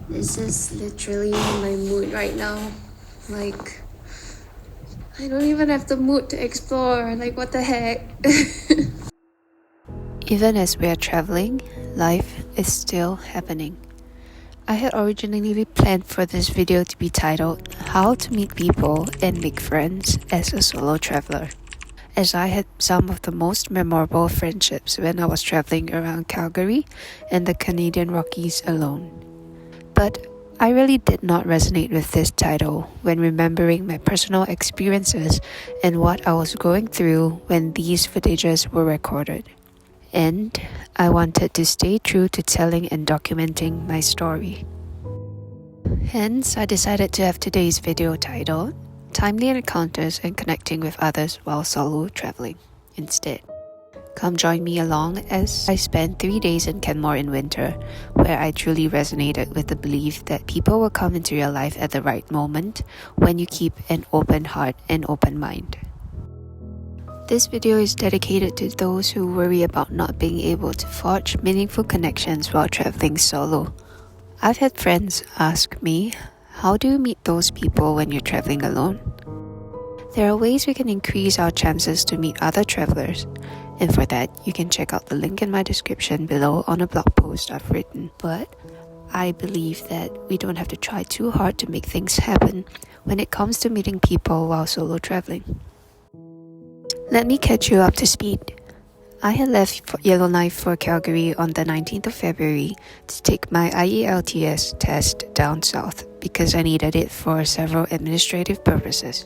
This is literally my mood right now. Like, I don't even have the mood to explore. Like, what the heck? Even as we are traveling, life is still happening. I had originally planned for this video to be titled How to Meet People and Make Friends as a Solo Traveler, as I had some of the most memorable friendships when I was traveling around Calgary and the Canadian Rockies alone. But I really did not resonate with this title when remembering my personal experiences and what I was going through when these footages were recorded. And I wanted to stay true to telling and documenting my story. Hence, I decided to have today's video titled Timely Encounters and Connecting with Others While Solo Traveling instead. Come join me along as I spent 3 days in Canmore in winter, where I truly resonated with the belief that people will come into your life at the right moment when you keep an open heart and open mind. This video is dedicated to those who worry about not being able to forge meaningful connections while traveling solo. I've had friends ask me, how do you meet those people when you're traveling alone? There are ways we can increase our chances to meet other travelers, and for that, you can check out the link in my description below on a blog post I've written. But I believe that we don't have to try too hard to make things happen when it comes to meeting people while solo traveling. Let me catch you up to speed. I had left Yellowknife for Calgary on the 19th of February to take my IELTS test down south because I needed it for several administrative purposes.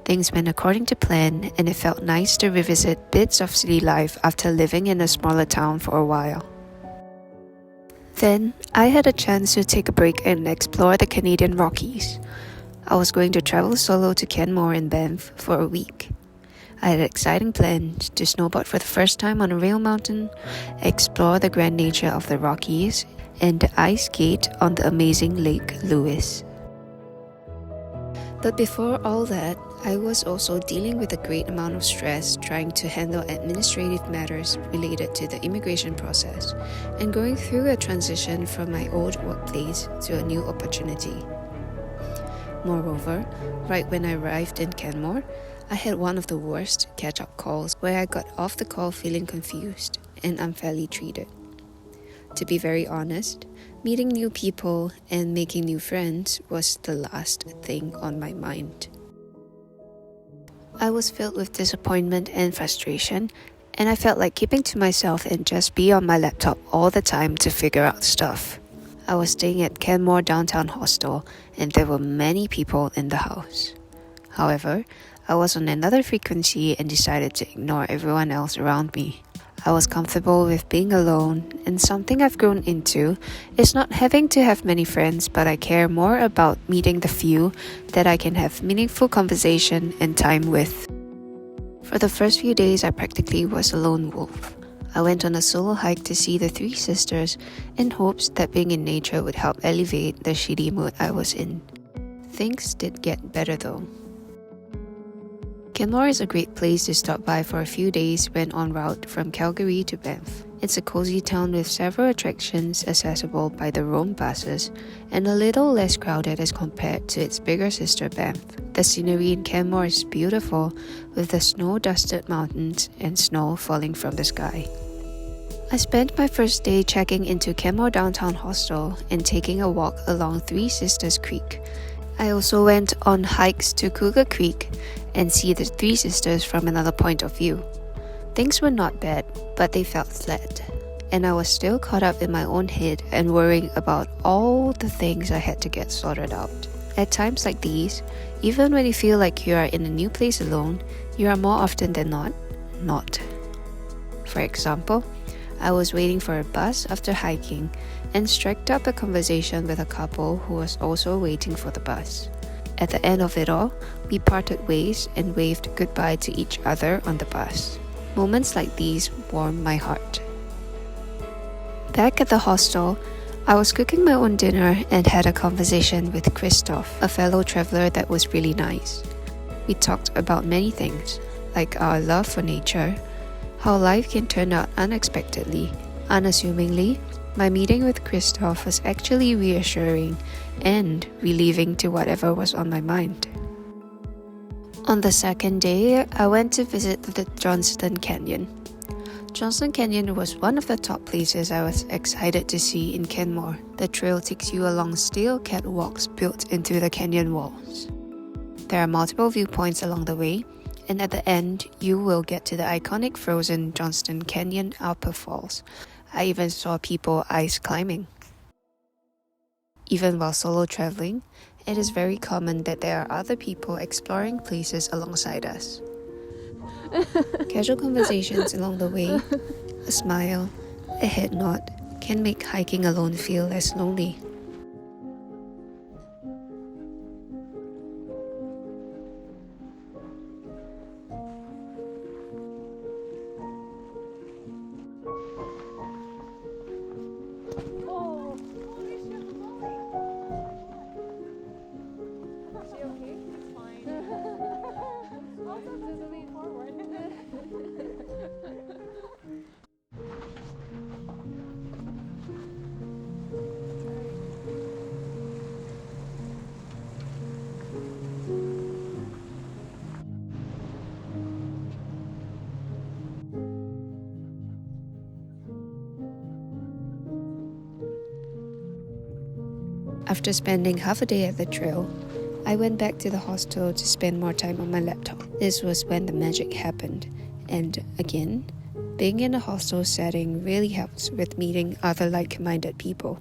Things went according to plan, and it felt nice to revisit bits of city life after living in a smaller town for a while. Then, I had a chance to take a break and explore the Canadian Rockies. I was going to travel solo to Canmore and Banff for a week. I had exciting plans to snowboard for the first time on a real mountain, explore the grand nature of the Rockies, and ice skate on the amazing Lake Louise. But before all that, I was also dealing with a great amount of stress trying to handle administrative matters related to the immigration process and going through a transition from my old workplace to a new opportunity. Moreover, right when I arrived in Canmore, I had one of the worst catch-up calls where I got off the call feeling confused and unfairly treated. To be very honest, meeting new people and making new friends was the last thing on my mind. I was filled with disappointment and frustration, and I felt like keeping to myself and just be on my laptop all the time to figure out stuff. I was staying at Canmore Downtown Hostel, and there were many people in the house. However, I was on another frequency and decided to ignore everyone else around me. I was comfortable with being alone, and something I've grown into is not having to have many friends, but I care more about meeting the few that I can have meaningful conversation and time with. For the first few days, I practically was a lone wolf. I went on a solo hike to see the Three Sisters in hopes that being in nature would help alleviate the shitty mood I was in. Things did get better though. Canmore is a great place to stop by for a few days when en route from Calgary to Banff. It's a cozy town with several attractions accessible by the roam buses and a little less crowded as compared to its bigger sister Banff. The scenery in Canmore is beautiful, with the snow-dusted mountains and snow falling from the sky. I spent my first day checking into Canmore Downtown Hostel and taking a walk along Three Sisters Creek. I also went on hikes to Cougar Creek and see the Three Sisters from another point of view. Things were not bad, but they felt flat, and I was still caught up in my own head and worrying about all the things I had to get sorted out. At times like these, even when you feel like you are in a new place alone, you are more often than not. For example, I was waiting for a bus after hiking and struck up a conversation with a couple who was also waiting for the bus. At the end of it all, we parted ways and waved goodbye to each other on the bus. Moments like these warm my heart. Back at the hostel, I was cooking my own dinner and had a conversation with Christoph, a fellow traveler that was really nice. We talked about many things, like our love for nature, how life can turn out unexpectedly, unassumingly, My meeting with Christoph was actually reassuring and relieving to whatever was on my mind. On the second day, I went to visit the Johnston Canyon. Johnston Canyon was one of the top places I was excited to see in Canmore. The trail takes you along steel catwalks built into the canyon walls. There are multiple viewpoints along the way, and at the end, you will get to the iconic frozen Johnston Canyon Upper Falls. I even saw people ice climbing. Even while solo traveling, it is very common that there are other people exploring places alongside us. Casual conversations along the way, a smile, a head nod, can make hiking alone feel less lonely. After spending half a day at the trail, I went back to the hostel to spend more time on my laptop. This was when the magic happened, and again, being in a hostel setting really helps with meeting other like-minded people.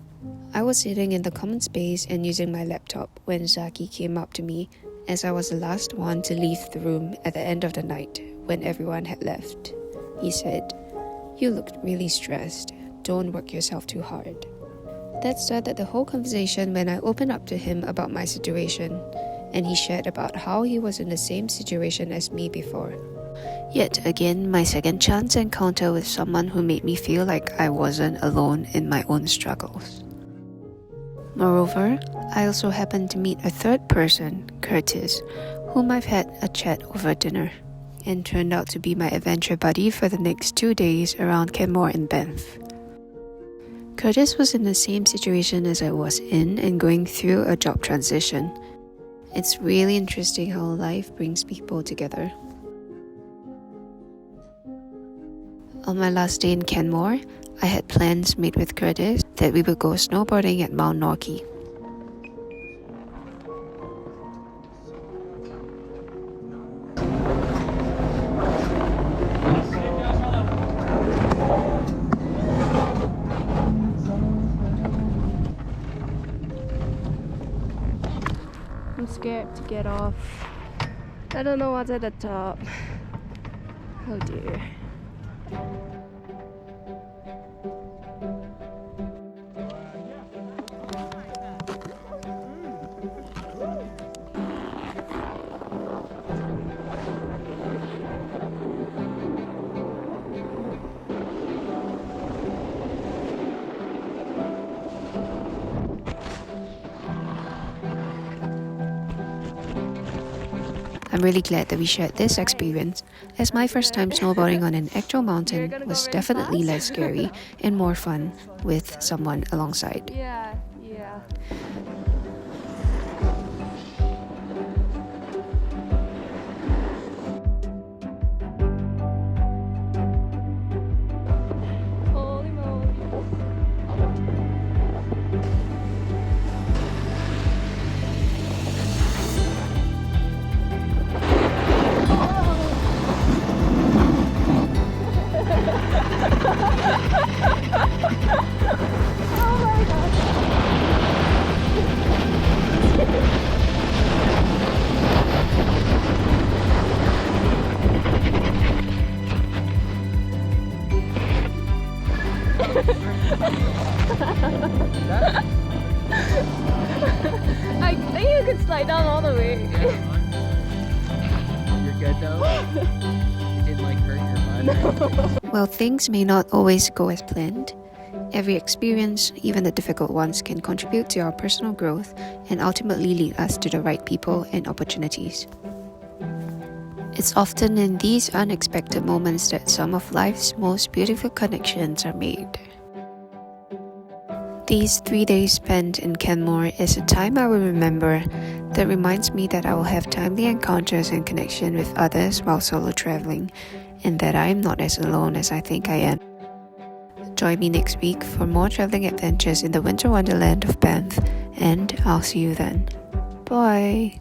I was sitting in the common space and using my laptop when Zaki came up to me as I was the last one to leave the room at the end of the night when everyone had left. He said, "You looked really stressed. Don't work yourself too hard." That started the whole conversation when I opened up to him about my situation, and he shared about how he was in the same situation as me before. Yet again, my second chance encounter with someone who made me feel like I wasn't alone in my own struggles. Moreover, I also happened to meet a third person, Curtis, whom I've had a chat over dinner, and turned out to be my adventure buddy for the next 2 days around Canmore and Banff. Curtis was in the same situation as I was in and going through a job transition. It's really interesting how life brings people together. On my last day in Canmore, I had plans made with Curtis that we would go snowboarding at Mount Norquay. I'm scared to get off. I don't know what's at the top. Oh dear. I'm really glad that we shared this experience, as my first time snowboarding on an actual mountain was definitely less scary and more fun with someone alongside. Yeah. Holy moly. I think you could slide down all the way. You're good though? You didn't hurt your butt? While things may not always go as planned, every experience, even the difficult ones, can contribute to our personal growth and ultimately lead us to the right people and opportunities. It's often in these unexpected moments that some of life's most beautiful connections are made. These 3 days spent in Canmore is a time I will remember that reminds me that I will have timely encounters and connection with others while solo traveling, and that I am not as alone as I think I am. Join me next week for more traveling adventures in the winter wonderland of Banff, and I'll see you then. Bye!